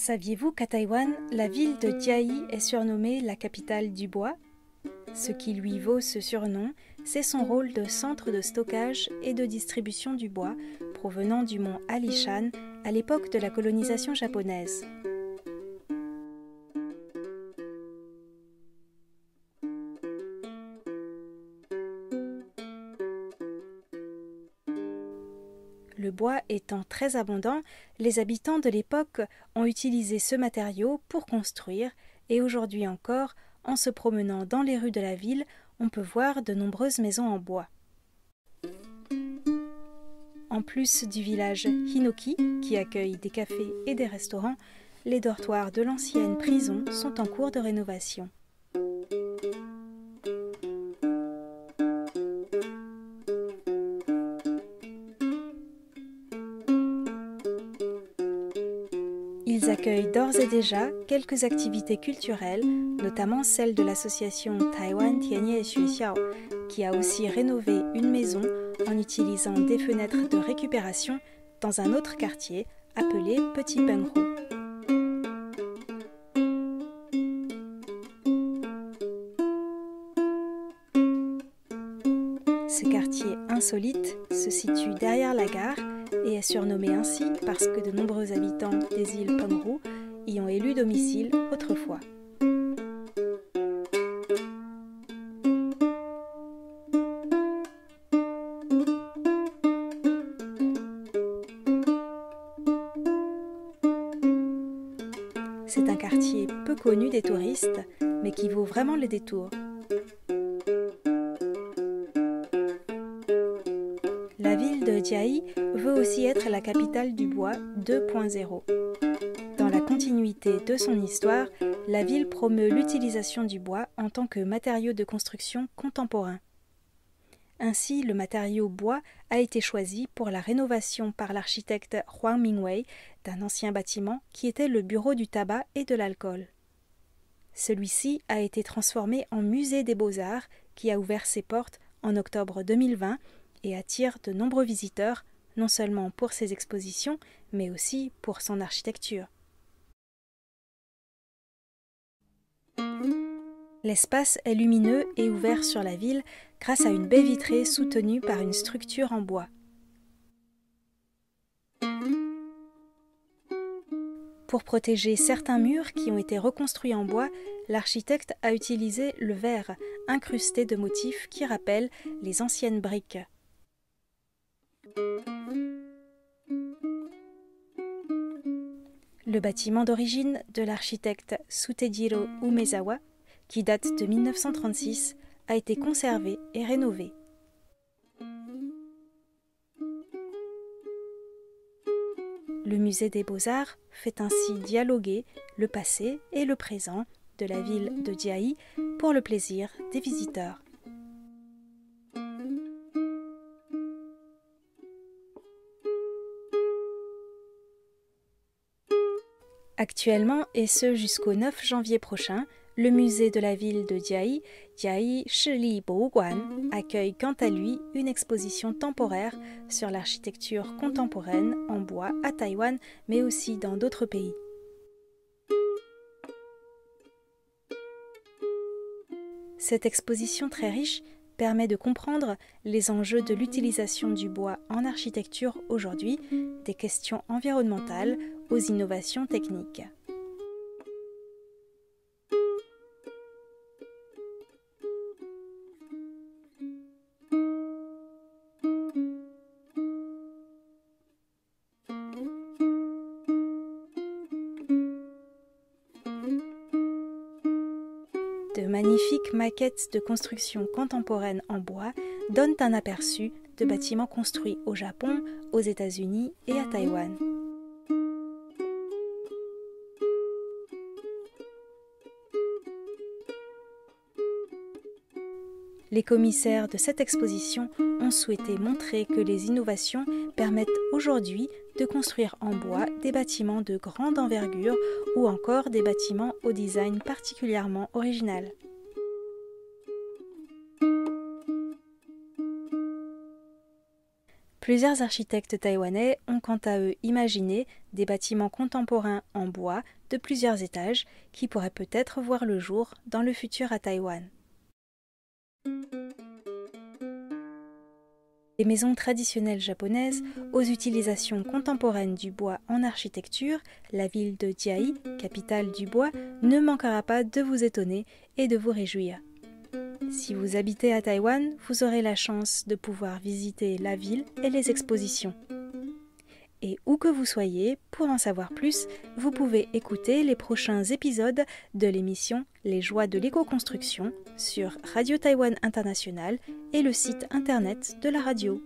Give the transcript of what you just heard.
Saviez-vous qu'à Taïwan, la ville de Chiayi est surnommée la capitale du bois? Ce qui lui vaut ce surnom, c'est son rôle de centre de stockage et de distribution du bois provenant du mont Alishan à l'époque de la colonisation japonaise. Le bois étant très abondant, les habitants de l'époque ont utilisé ce matériau pour construire et aujourd'hui encore, en se promenant dans les rues de la ville, on peut voir de nombreuses maisons en bois. En plus du village Hinoki, qui accueille des cafés et des restaurants, les dortoirs de l'ancienne prison sont en cours de rénovation. Ils accueillent d'ores et déjà quelques activités culturelles, notamment celle de l'association Taiwan Tianye Xuexiao, qui a aussi rénové une maison en utilisant des fenêtres de récupération dans un autre quartier appelé Petit Penghu. Ce quartier insolite se situe derrière la gare et est surnommé ainsi parce que de nombreux habitants des îles Penghu y ont élu domicile autrefois. C'est un quartier peu connu des touristes, mais qui vaut vraiment le détour. La ville de Chiayi veut aussi être la capitale du bois 2.0. Dans la continuité de son histoire, la ville promeut l'utilisation du bois en tant que matériau de construction contemporain. Ainsi, le matériau bois a été choisi pour la rénovation par l'architecte Huang Mingwei d'un ancien bâtiment qui était le bureau du tabac et de l'alcool. Celui-ci a été transformé en musée des beaux-arts qui a ouvert ses portes en octobre 2020 et attire de nombreux visiteurs, non seulement pour ses expositions, mais aussi pour son architecture. L'espace est lumineux et ouvert sur la ville grâce à une baie vitrée soutenue par une structure en bois. Pour protéger certains murs qui ont été reconstruits en bois, l'architecte a utilisé le verre incrusté de motifs qui rappellent les anciennes briques. Le bâtiment d'origine de l'architecte Sutejiro Umezawa, qui date de 1936, a été conservé et rénové. Le musée des Beaux-Arts fait ainsi dialoguer le passé et le présent de la ville de Chiayi pour le plaisir des visiteurs. Actuellement, et ce jusqu'au 9 janvier prochain, le musée de la ville de Chiayi, Chiayi Shili Boguan, accueille quant à lui une exposition temporaire sur l'architecture contemporaine en bois à Taïwan, mais aussi dans d'autres pays. Cette exposition très riche permet de comprendre les enjeux de l'utilisation du bois en architecture aujourd'hui, des questions environnementales aux innovations techniques. De magnifiques maquettes de construction contemporaine en bois donnent un aperçu de bâtiments construits au Japon, aux États-Unis et à Taïwan. Les commissaires de cette exposition ont souhaité montrer que les innovations permettent aujourd'hui de construire en bois des bâtiments de grande envergure ou encore des bâtiments au design particulièrement original. Plusieurs architectes taïwanais ont quant à eux imaginé des bâtiments contemporains en bois de plusieurs étages qui pourraient peut-être voir le jour dans le futur à Taïwan. Les maisons traditionnelles japonaises aux utilisations contemporaines du bois en architecture, la ville de Jiayi, capitale du bois, ne manquera pas de vous étonner et de vous réjouir. Si vous habitez à Taïwan, vous aurez la chance de pouvoir visiter la ville et les expositions. Et où que vous soyez, pour en savoir plus, vous pouvez écouter les prochains épisodes de l'émission Les joies de l'éco-construction sur Radio Taïwan International et le site internet de la radio.